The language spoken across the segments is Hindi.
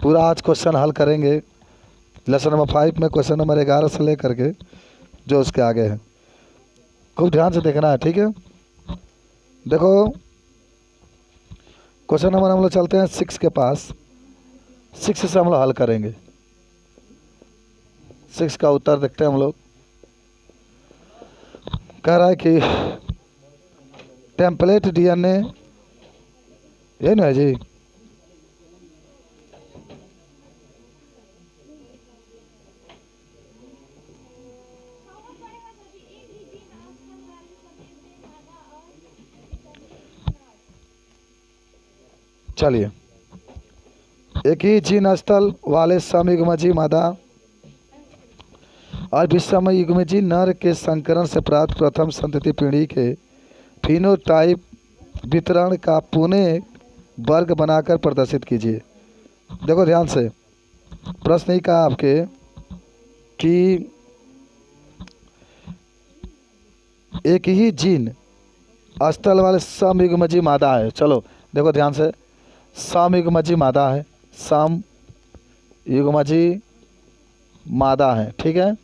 पूरा आज क्वेश्चन हल करेंगे। लेसन नंबर 5 में क्वेश्चन नंबर 11 से लेकर के जो उसके आगे है, खूब ध्यान से देखना है, ठीक है। देखो क्वेश्चन नंबर हम लोग चलते हैं 6 के पास। 6 से हम लोग हल करेंगे। 6 का उत्तर देखते हैं हम लोग। कह रहा है कि टेम्पलेट डीएनए, यही ना है जी, चलिए। एक ही जीन स्थल वाले समयुग्मजी मादा और विषमयुग्मजी नर के संकरण से प्राप्त प्रथम संतति पीढ़ी के फिनोटाइप वितरण का पुनः वर्ग बनाकर प्रदर्शित कीजिए। देखो ध्यान से, प्रश्न ही कहा आपके कि एक ही जीन स्थल वाले समयुग्मजी मादा है। चलो देखो ध्यान से, समयुग्मजी मादा है, समयुग्मजी मादा है, ठीक है।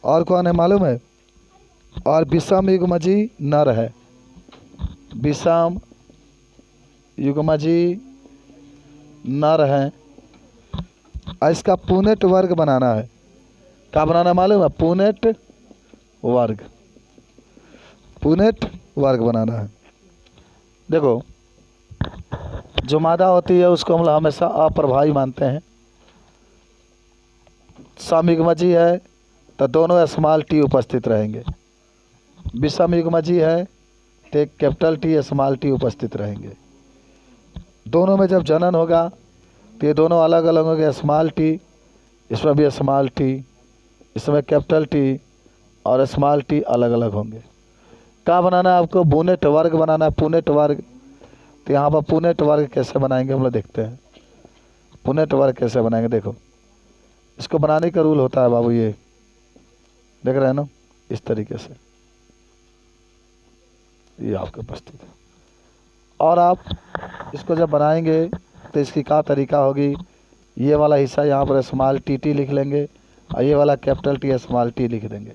और कौन है मालूम है? और विषमयुग्मजी नर है। विषमयुग्मजी नर है। और इसका पुनेट वर्ग बनाना है। क्या बनाना मालूम है? पुनेट वर्ग, पुनेट वर्ग बनाना है। देखो जो मादा होती है उसको हम लोग हमेशा अप्रभावी मानते हैं। समयुग्मजी है तो दोनों स्मॉल टी उपस्थित रहेंगे। विषमयुग्मजी है तो एक कैपिटल टी स्मॉल टी उपस्थित रहेंगे। दोनों में जब जनन होगा तो ये दोनों अलग अलग होंगे। स्मॉल टी, इसमें भी स्मॉल टी, इसमें कैपिटल टी और स्मॉल टी अलग अलग होंगे। क्या बनाना है आपको? पुनेट वर्ग बनाना है, पुनेट वर्ग। तो यहाँ पर पुनेट वर्ग कैसे बनाएंगे हम लोग देखते हैं। पुनेट वर्ग कैसे बनाएंगे? देखो इसको बनाने का रूल होता है बाबू, ये देख रहे हैं ना, इस तरीके से ये आपके उपस्थित है। और आप इसको जब बनाएंगे तो इसकी क्या तरीका होगी, ये वाला हिस्सा यहाँ पर स्मॉल टी लिख लेंगे और ये वाला कैपिटल टी स्मॉल टी लिख देंगे।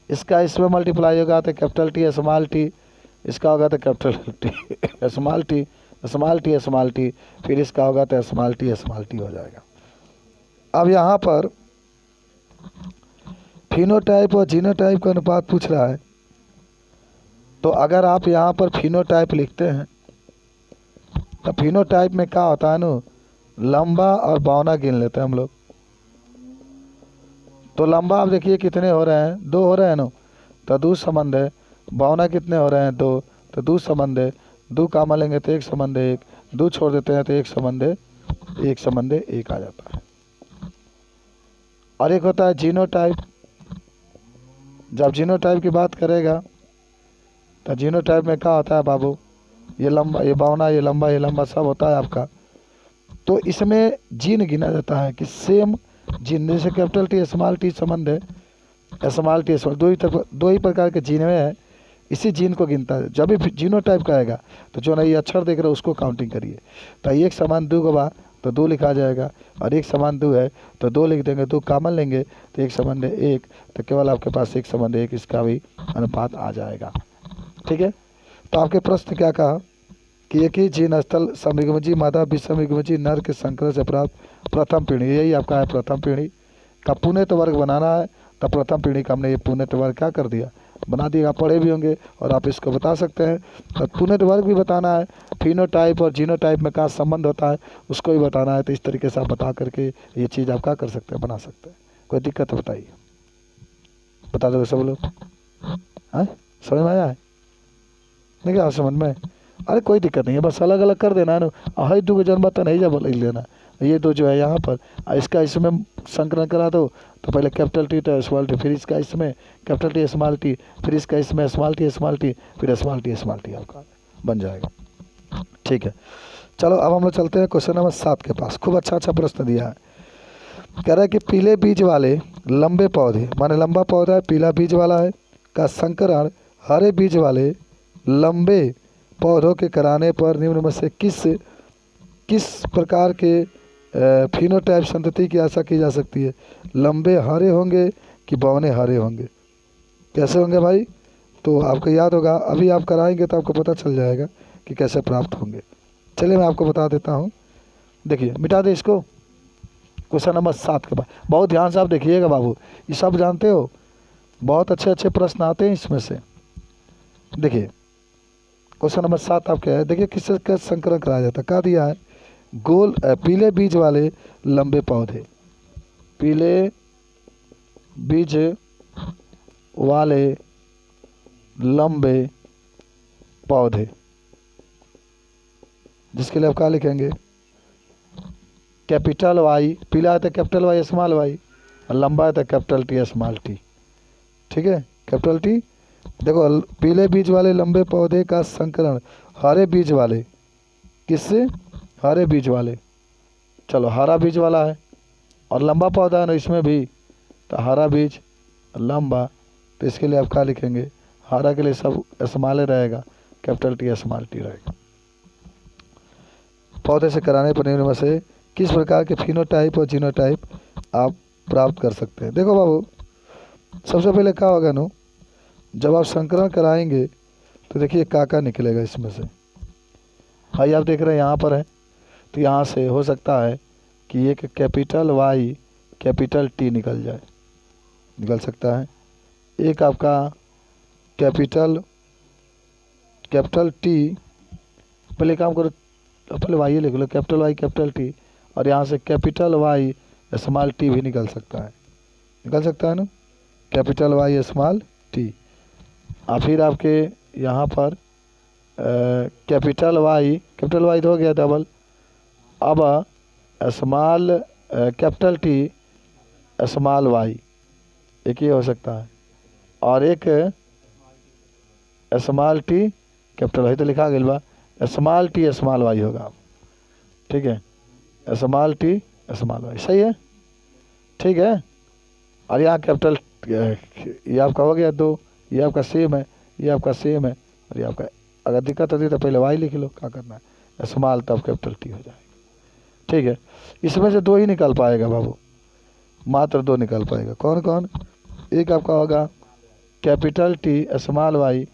इसका इसमें मल्टीप्लाई होगा तो कैपिटल टी स्मॉल टी, इसका होगा तो capital T small T, small T small T, फिर इसका होगा तो स्मॉल टी हो जाएगा। अब यहाँ पर फिनोटाइप और जीनोटाइप का अनुपात पूछ रहा है। तो अगर आप यहाँ पर फिनोटाइप लिखते हैं तो फिनोटाइप में क्या होता है ना, लंबा और बौना गिन लेते हैं हम लोग। तो लंबा आप देखिए कितने हो रहे हैं, 2 हो रहे हैं ना, तो 2 संबंध है। बौना कितने हो रहे हैं, 2, तो 2 संबंध है। 2 काम लेंगे तो 1 संबंध है 1, 2 छोड़ देते हैं तो 1 संबंध है 1 आ जाता है। और एक होता है जीनोटाइप। जब जीनोटाइप की बात करेगा तो जीनोटाइप में क्या होता है बाबू, ये लंबा, ये बौना, ये लंबा सब होता है आपका। तो इसमें जीन गिना जाता है कि सेम जीन, जैसे कैपिटल टी स्मॉल टी संबंध है, स्मॉल टी स्मॉल, दो ही प्रकार के जीन में है, इसी जीन को गिनता है। जब भी जीनोटाइप का आएगा तो जो नहीं अक्षर देख रहे हो उसको काउंटिंग करिए। तो 1 समान 2 को बा तो 2 लिखा जाएगा, और 1 समान 2 है तो 2 लिख देंगे। 2 कॉमन लेंगे तो 1 संबंध 1, तो केवल आपके पास 1 संबंध 1, इसका भी अनुपात आ जाएगा, ठीक है। तो आपके प्रश्न क्या कहा कि एक ही जीन स्थल समयुग्मजी मादा विषमयुग्मजी नर के संकरण से प्राप्त प्रथम पीढ़ी, यही आपका है प्रथम पीढ़ी का पुनेट वर्ग बनाना है। तो प्रथम पीढ़ी का हमने ये पुनेट वर्ग क्या कर दिया, बना दिया। आप पढ़े भी होंगे और आप इसको बता सकते हैं। तो पुनेट वर्ग भी बताना है, फिनोटाइप और जीनोटाइप में क्या संबंध होता है उसको भी बताना है। तो इस तरीके से आप बता करके ये चीज़ आप क्या कर सकते हैं, बना सकते हैं। कोई दिक्कत बताइए, बता दो सब लोग। हाँ समझ में आया है? नहीं क्या समझ में? अरे कोई दिक्कत नहीं है, बस अलग अलग कर देना है ना। हई 2 जन्म तो नहीं जब लिख लेना, ये 2 जो है यहाँ पर, इसका इसमें संकलन करा दो तो पहले कैपिटल टी तो स्मॉल टी, फिर इसका इसमें कैपिटल टी स्मॉल टी, फिर इसका इसमें स्मॉल टी फिर स्मॉल टी आपका बन जाएगा, ठीक है। चलो अब हम लोग चलते हैं क्वेश्चन नंबर 7 के पास। खूब अच्छा प्रश्न दिया है। कह रहा है कि पीले बीज वाले लंबे पौधे, माने लंबा पौधा है, पीला बीज वाला है, का संकरण हरे बीज वाले लंबे पौधों के कराने पर निम्न में से किस प्रकार के फिनोटाइप संतति की आशा की जा सकती है? लंबे हरे होंगे कि बौने हरे होंगे? कैसे होंगे भाई? तो आपको याद होगा, अभी आप कराएंगे तो आपको पता चल जाएगा कि कैसे प्राप्त होंगे। चलिए मैं आपको बता देता हूँ। देखिए, मिटा दे इसको। क्वेश्चन नंबर 7 के बाद बहुत ध्यान से आप देखिएगा बाबू, ये सब जानते हो, बहुत अच्छे अच्छे प्रश्न आते हैं इसमें से। देखिए क्वेश्चन नंबर 7 आप क्या है, देखिए किससे कैसे संकरण कराया जाता है। कहा दिया है पीले बीज वाले लंबे पौधे, पीले बीज वाले लंबे पौधे, जिसके लिए आप क्या लिखेंगे? कैपिटल वाई, पीला है तो कैपिटल वाई स्मॉल वाई, और लंबा है तो कैपिटल टी स्मॉल टी। ठीक है, कैपिटल टी। देखो, पीले बीज वाले लंबे पौधे का संकरण हरे बीज वाले, किससे? हरे बीज वाले। चलो, हरा बीज वाला है और लंबा पौधा है ना इसमें भी, तो हरा बीज लंबा, तो इसके लिए आप क्या लिखेंगे? हरा के लिए सब स्मॉल रहेगा, कैपिटल टी स्मॉल टी रहेगा। पौधे से कराने पर निम्न में से किस प्रकार के फिनोटाइप और जीनोटाइप आप प्राप्त कर सकते हैं? देखो बाबू, सबसे पहले क्या होगा नो, जब आप संकरण कराएंगे तो देखिए काका निकलेगा इसमें से। भाई आप देख रहे हैं यहाँ पर है, तो यहाँ से हो सकता है कि एक कैपिटल वाई कैपिटल टी निकल जाए, निकल सकता है। एक आपका कैपिटल टी, पहले काम करो, पहले वाई लिख लो, कैपिटल वाई कैपिटल टी, और यहाँ से कैपिटल वाई स्मॉल टी भी निकल सकता है, निकल सकता है ना, कैपिटल वाई स्मॉल टी। और फिर आपके यहाँ पर कैपिटल वाई तो हो गया डबल, अब small capital T small Y, एक ये हो सकता है, और एक स्मॉल टी कैपिटल वाई, तो लिखा गया बा स्मॉल टी स्मॉल वाई होगा। ठीक है, स्मॉल टी स्मॉल वाई, सही है, ठीक है। और यहाँ कैपिटल, ये आपका हो गया 2, ये आपका सेम है, ये आपका सेम है, और ये आपका, अगर दिक्कत होती है तो पहले वाई लिख लो, क्या करना है, स्मॉल तब कैपिटल टी हो जाएगा। ठीक है, इसमें से 2 ही निकल पाएगा बाबू, मात्र 2 निकल पाएगा। कौन कौन? एक आपका होगा कैपिटल टी स्मॉल वाई,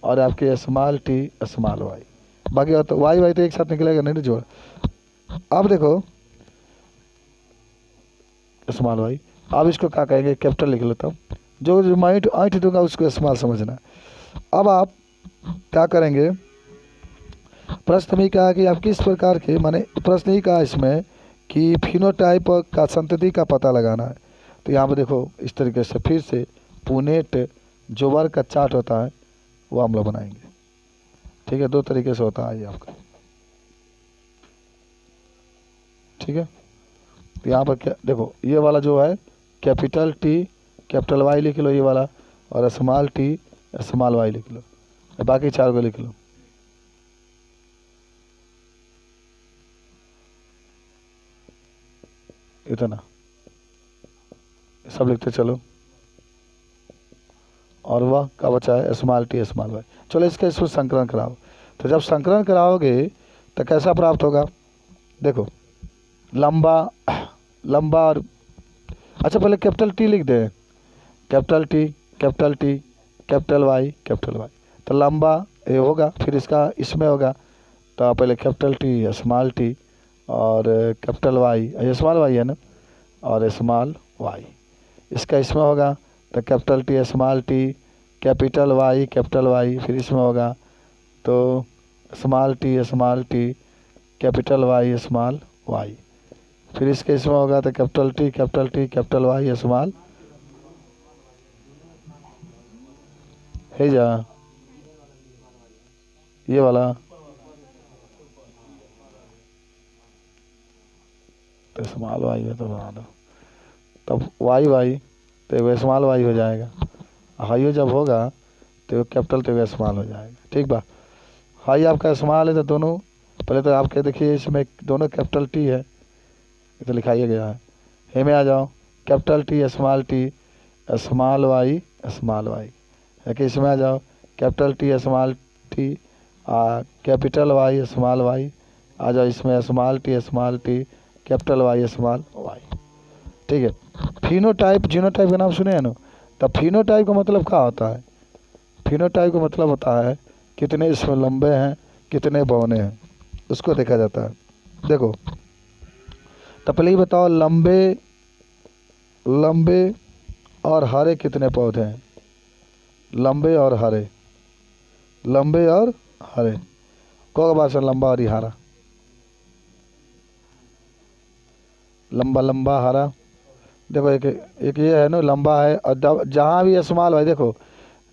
और आपके स्मॉल टी स्मॉल वाई, बाकी तो वाई तो एक साथ निकलेगा नहीं जोड़। अब देखो स्मॉल वाई, अब इसको क्या कहेंगे? कैपिटल लिख लेता हूँ, जो माइट आइट दूंगा उसको स्मॉल समझना। अब आप क्या करेंगे? प्रश्न में कहा कि आप किस प्रकार के, माने प्रश्न ही कहा इसमें कि फिनोटाइप का संतति का पता लगाना है। तो यहाँ पर देखो इस तरीके से फिर से पुनेट जो वर्ग का चार्ट होता है वो हम लोग बनाएंगे। ठीक है, 2 तरीके से होता है ये आपका। ठीक है, तो यहाँ पर क्या देखो, ये वाला जो है कैपिटल टी कैपिटल वाई लिख लो ये वाला, और स्मॉल टी स्मॉल वाई लिख लो, बाकी 4 को लिख लो। इतना सब लिखते चलो, और वह का बचा है स्मॉल टी स्मॉल वाई। चलो इसका संकलन कराओ। तो जब संकलन कराओगे तो कैसा प्राप्त होगा? देखो लंबा और, अच्छा पहले कैपिटल टी लिख दे, कैपिटल टी कैपिटल वाई, तो लंबा ये होगा, फिर इसका इसमें होगा, तो पहले कैपिटल टी स्मॉल टी और कैपिटल वाई, स्मॉल वाई है ना, और स्मॉल वाई, इसका इसमें होगा, तो capital T small T capital Y, फिर इसमें होगा तो small T capital Y small Y, फिर इसके इसमें होगा तो capital T capital Y small, है जा ये वाला, तो स्मॉल वाई है तो बना दो, तब वाई तो वो स्मॉल वाई हो जाएगा। हाई जब होगा तो कैपिटल तो स्मॉल हो जाएगा। ठीक बा, हाई आपका स्मॉल है तो दोनों, पहले तो आपके देखिए इसमें दोनों कैपिटल टी है, ये तो लिखाइए गया है, हे में आ जाओ, कैपिटल टी स्मॉल वाई है कि इसमें आ जाओ, capital T capital Y small Y, आ जाओ इसमें small T capital Y small Y. ठीक है। फिनोटाइप जीनोटाइप का नाम सुने हैं ना। तो फिनोटाइप का मतलब क्या होता है? फिनोटाइप का मतलब होता है कितने इसमें लंबे हैं, कितने बौने हैं, उसको देखा जाता है। देखो तो पहले ही बताओ, लंबे लंबे और हरे कितने पौधे हैं? लंबे और हरे, लंबे और हरे को बात से लंबा और हरा, लंबा लंबा हरा। देखो एक ये है ना, लंबा है। और जहाँ भी स्मॉल है, देखो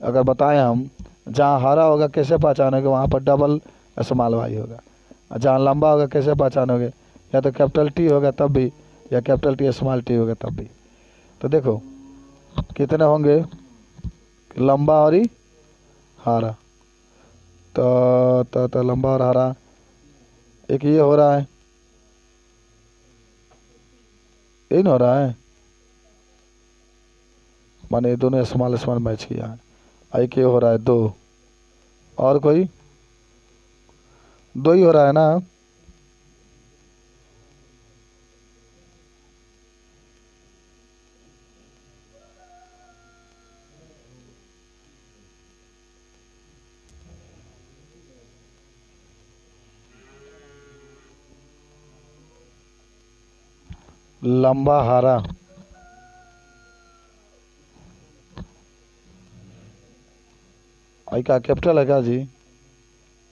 अगर बताएं हम, जहाँ हरा होगा कैसे पहचानोगे? वहाँ पर डबल स्मॉल वाई होगा। और जहाँ लंबा होगा कैसे पहचानोगे? या तो कैपिटल टी होगा तब भी, या कैपिटल टी स्मॉल टी होगा तब भी। तो देखो कितने होंगे, लंबा और ही हरा। तो लंबा और हरा, एक ये हो रहा है, ये नहीं हो रहा है, माने ये दोनों स्मॉल स्मॉल मैच किया है। एक ये हो रहा है, दो, और कोई दो ही हो रहा है ना। लंबा हरा, आई का कैपिटल है क्या जी?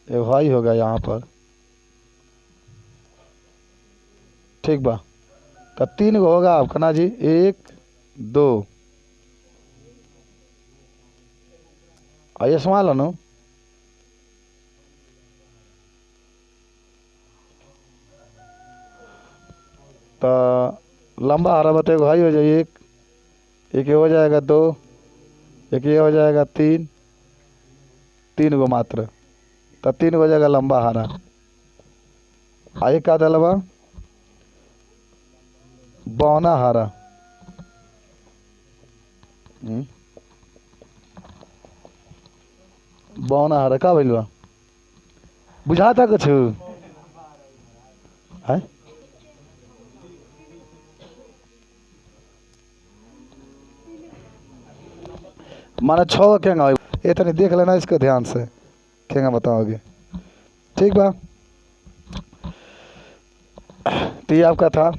ये वाई होगा यहाँ पर। ठीक बा। तो तीन गो होगा आपका ना जी, एक दो, आई स्मॉल है ना। तो लंबा हरा बताए भाई हो जाए एक, एक ये हो जाएगा दो, एक ये हो जाएगा तीन, तीन गो मात्र। तो तीन गो हो जाएगा लंबा हरा। आइए का दलवा बौना हरा। बौना हरा का भइल बा? बुझाता कुछ है? माना छो केंगा ये तनी देख लेना इसको ध्यान से, केंगा बताओगे। ठीक बा। तो ये आपका था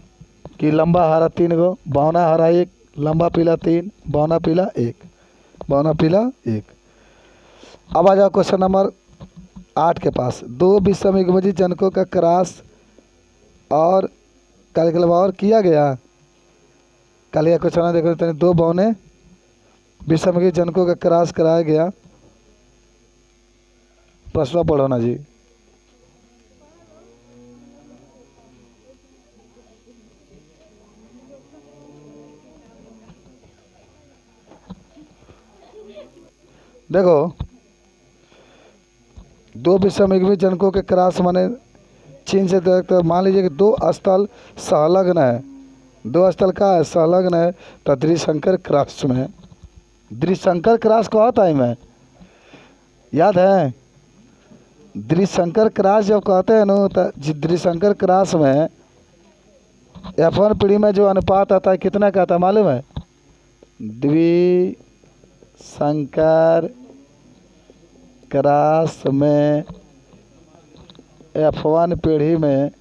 कि लंबा हरा तीन गो, बौना हरा एक, लंबा पीला तीन, बौना पीला एक, बौना पीला एक। अब आ जाओ क्वेश्चन नंबर 8 के पास। दो विषमयुग्मजी जनकों का क्रॉस और और किया गया। कल का क्वेश्चन देखो, तनी दो बौने विषमयुग्मी जनकों का क्रॉस कराया गया। प्रश्न पढ़ो ना जी। देखो दो विषमयुग्मी जनकों के क्रॉस माने चीन से तो मान लीजिए कि दो स्थल संलग्न है, दो स्थल का है संलग्न है, तो द्विशंकर क्रॉस में, द्विशंकर क्रॉस को आता है मैं याद है। द्विशंकर क्रॉस जब कहते हैं ना, तो द्विशंकर क्रॉस में F1 पीढ़ी में जो अनुपात आता है कितना का आता है मालूम है? द्विशंकर क्रॉस में F1 पीढ़ी में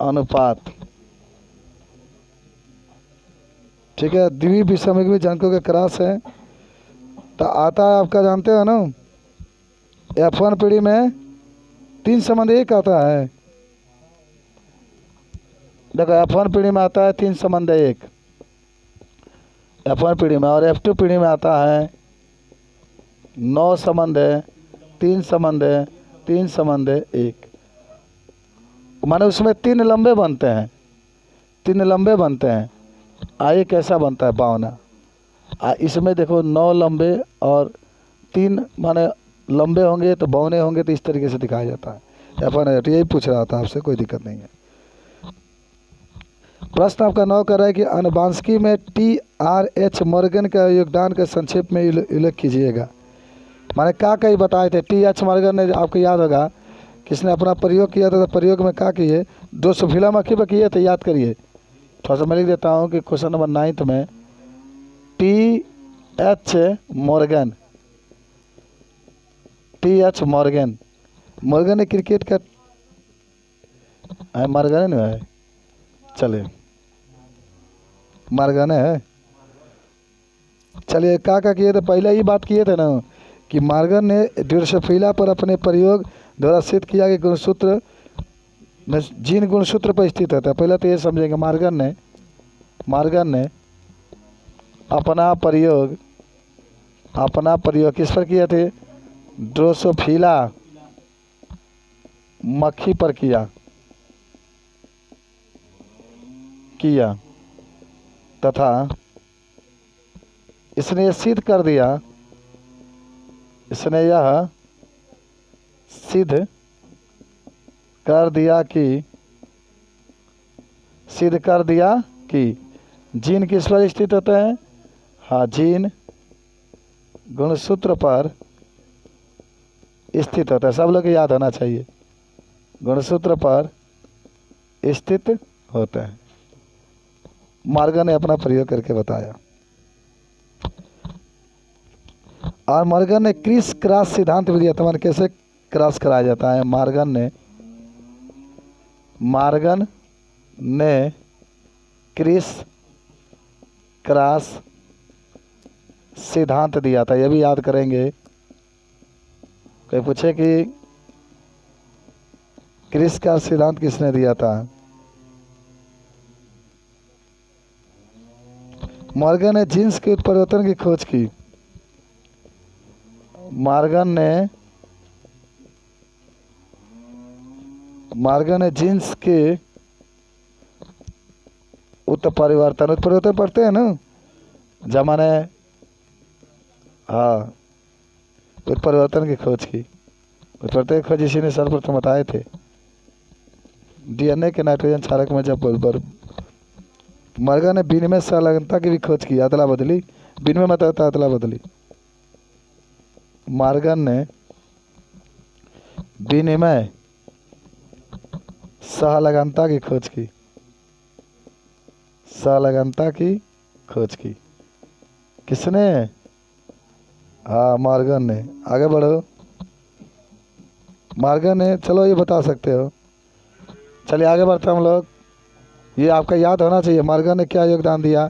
अनुपात, ठीक है, द्विविषमयुग्मी जनकों के क्रॉस है तो आता है आपका, जानते हो ना, F1 पीढ़ी में 3 संबंध एक आता है। देखो F1 पीढ़ी में आता है 3 संबंध एक, F1 पीढ़ी में, और F2 पीढ़ी में आता है 9 संबंध है, 3 संबंध है, 3 संबंध है एक, माने उसमें 3 लंबे बनते हैं, 3 लंबे बनते हैं। आइए कैसा बनता है बावना। इसमें देखो 9 लंबे और 3 माने लंबे होंगे तो बौने होंगे, तो इस तरीके से दिखाया जाता है। F1 यही पूछ रहा था आपसे, कोई दिक्कत नहीं है। प्रश्न आपका 9 कर रहा है कि आनुवंशिकी में TRH मॉर्गन का योगदान का संक्षेप में उल्लेख कीजिएगा। माने क्या कहीं बताए थे TH मॉर्गन ने, आपको याद होगा किसने अपना प्रयोग किया था, तो प्रयोग में क्या किए, ड्रोसोफिला मक्खी पर किए थे, याद करिए। थोड़ा सा मैं लिख देता हूँ कि क्वेश्चन नंबर 9 में T.H. Morgan, T.H. Morgan, Morgan ने क्रिकेट का मॉर्गन है, चलिए मॉर्गन है। चलिए क्या किए थे, पहले ही बात किए थे ना कि मॉर्गन ने ड्रोसोफिला पर अपने प्रयोग द्वारा सिद्ध किया कि गुणसूत्र में जीन गुणसूत्र पर स्थित होता है। पहले तो ये समझेंगे मॉर्गन ने अपना प्रयोग किस पर किए थे, ड्रोसोफिला मक्खी पर किया तथा इसने यह सिद्ध कर दिया, कि जीन किस पर स्थित होते हैं, हाँ जीन गुणसूत्र पर स्थित होता है। सब लोग को याद होना चाहिए, गुणसूत्र पर स्थित होते हैं। मॉर्गन ने अपना प्रयोग करके बताया। और मॉर्गन ने क्रिस क्रॉस सिद्धांत भी दिया था, मैंने कैसे क्रॉस कराया जाता है। मॉर्गन ने क्रिस क्रॉस सिद्धांत दिया था, ये भी याद करेंगे। कोई पूछे कि क्रिस क्रॉस सिद्धांत किसने दिया था, मॉर्गन ने जीन्स के उत्परिवर्तन की खोज की। मॉर्गन ने जीन्स के उत्परिवर्तन पढ़ते हैं ना जमाने, हाँ उत्परिवर्तन की खोज की। उत्परिवर्तन की खोज इसी ने सर्वप्रथम बताए थे। डीएनए के नाइट्रोजन क्षारक में जब मॉर्गन ने विनिमय संलग्नता की भी खोज की, अदला बदली, विनिमय मतलब होता है अदला बदली। मॉर्गन ने विनिमय संलग्नता की खोज की, किसने, हाँ मॉर्गन ने। आगे बढ़ो, मॉर्गन ने, चलो ये बता सकते हो। चलिए आगे बढ़ते हम लोग, ये आपका याद होना चाहिए मॉर्गन ने क्या योगदान दिया।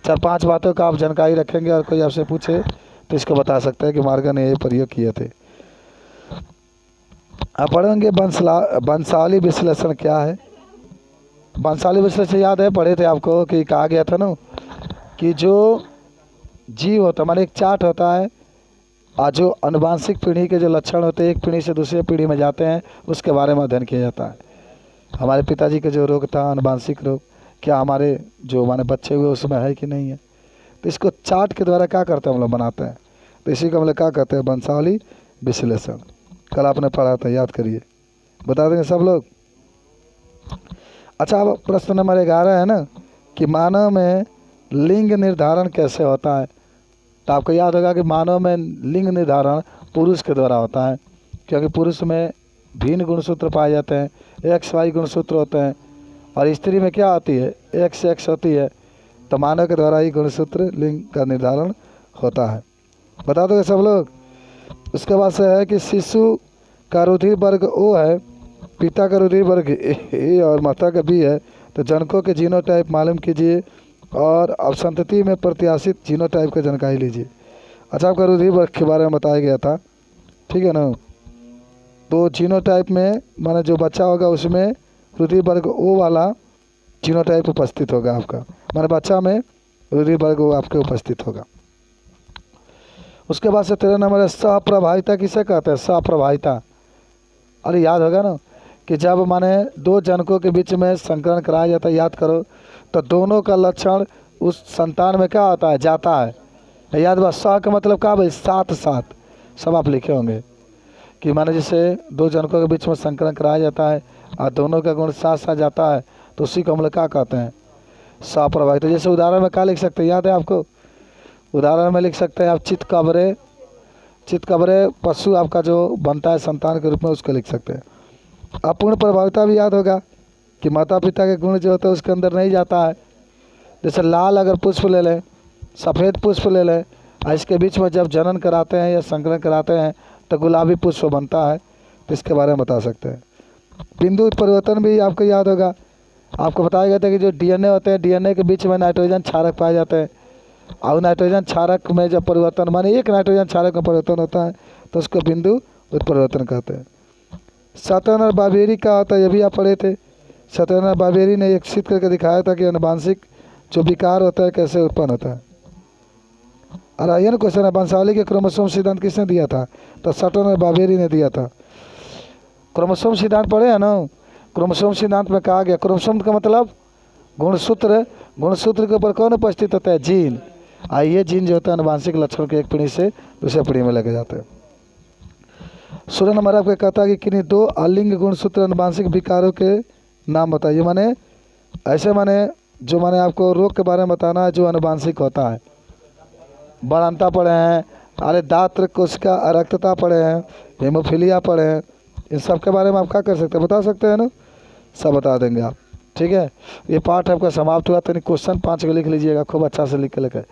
4-5 बातों का आप जानकारी रखेंगे और कोई आपसे पूछे तो इसको बता सकते हैं कि मॉर्गन ने ये प्रयोग किए थे। आप पढ़ेंगे वंशावली विश्लेषण क्या है। वंशावली विश्लेषण याद है, पढ़े थे आपको कि कहा गया था ना कि जो जीव होता है, मान एक चार्ट होता है और जो आनुवांशिक पीढ़ी के जो लक्षण होते हैं एक पीढ़ी से दूसरी पीढ़ी में जाते हैं, उसके बारे में अध्ययन किया जाता है। हमारे पिताजी का जो रोग था आनुवांशिक रोग, क्या हमारे जो हमारे बच्चे हुए उसमें है कि नहीं है, तो इसको चार्ट के द्वारा क्या करते हैं हम लोग बनाते हैं, तो इसी को हम लोग क्या कहते हैं, वंशावली विश्लेषण। कल आपने पढ़ा था, याद करिए, बता देंगे सब लोग। अच्छा, अब प्रश्न नंबर 11 है ना कि मानव में लिंग निर्धारण कैसे होता है। तो आपको याद होगा कि मानव में लिंग निर्धारण पुरुष के द्वारा होता है, क्योंकि पुरुष में भिन्न गुणसूत्र पाए जाते हैं, XY गुणसूत्र होते हैं, और स्त्री में क्या होती है, XX होती है। तो मानव के द्वारा ही गुणसूत्र लिंग का निर्धारण होता है। बता दोगे सब लोग। उसके बाद से है कि शिशु का रुधिर वर्ग O है, पिता का रुधिर वर्ग A और माता का B है, तो जनकों के जीनोटाइप मालूम कीजिए और अब संतति में प्रत्याशित जीनोटाइप का जानकारी लीजिए। अच्छा, आपका रुधिर वर्ग के बारे में बताया गया था, ठीक है ना। तो जीनोटाइप में माने जो बच्चा होगा उसमें रुधिर वर्ग O वाला जीनोटाइप उपस्थित होगा आपका, माने बच्चा में रुधिर वर्ग O आपके उपस्थित होगा। उसके बाद से 13 नंबर है सहप्रभाविता किसे कहते हैं, सहप्रभाविता। अरे याद होगा ना कि जब माने 2 जनकों के बीच में संकरण कराया जाता है, याद करो, तो दोनों का लक्षण उस संतान में क्या होता है, जाता है। याद बा, सह का मतलब क्या भाई, साथ साथ, सब आप लिखे होंगे कि माने जैसे 2 जनकों के बीच में संकरण कराया जाता है और दोनों का गुण साथ साथ जाता है, तो उसी को हम लोग क्या कहते हैं, सहप्रभाविता। जैसे उदाहरण में क्या लिख सकते हैं, याद है आपको, उदाहरण में लिख सकते हैं आप चित्त कबरे पशु आपका जो बनता है संतान के रूप में, उसको लिख सकते हैं। अपूर्ण प्रभाविता भी याद होगा कि माता पिता के गुण जो होते हैं उसके अंदर नहीं जाता है। जैसे लाल अगर पुष्प ले लें, सफ़ेद पुष्प ले लें, और इसके बीच में जब जनन कराते हैं या संकलन कराते हैं तो गुलाबी पुष्प बनता है, तो इसके बारे में बता सकते हैं। बिंदु परिवर्तन भी आपको याद होगा, आपको बताया गया था कि जो डीएनए होते हैं, डीएनए के बीच में नाइट्रोजन क्षारक पाए जाते हैं, और नाइट्रोजन क्षारक में जब परिवर्तन माने एक नाइट्रोजन क्षारक में परिवर्तन होता है तो उसको बिंदु उत्परिवर्तन कहते हैं। सटन और बाबेरी का होता है, ये भी आप पढ़े थे। सटन और बाबेरी ने एक सिद्ध करके दिखाया था कि अनुवांशिक जो विकार होता है कैसे उत्पन्न होता है। और ये ना क्वेश्चन है, वंशावली के क्रोमोसोम सिद्धांत किसने दिया था? तो सटन और बाबेरी ने दिया था। क्रोमोसोम सिद्धांत पढ़े हैं ना? क्रोमोसोम सिद्धांत में कहा गया, क्रोमोसोम का मतलब गुणसूत्र, गुणसूत्र के ऊपर कौन उपस्थित होता है? जीन। ये जीन जो होता है अनुवांशिक लक्षण के एक पीढ़ी से दूसरे पीढ़ी में लेके जाते हैं। 16 नंबर आपको कहता है कि किन्हीं दो अलिंग गुणसूत्र अनुवांशिक विकारों के नाम बताइए। माने ऐसे माने जो माने आपको रोग के बारे में बताना है जो अनुवांशिक होता है। बाणता पढ़े हैं, अरे दात्र कोशिका अरक्तता पढ़े हैं, हेमोफीलिया पढ़े हैं, इन सब के बारे में आप क्या कर सकते हैं? बता सकते हैं ना? सब बता देंगे आप। ठीक है, ये पार्ट आपका समाप्त हुआ। तो क्वेश्चन 5 को लिख लीजिएगा, खूब अच्छा से लिख के लेकर।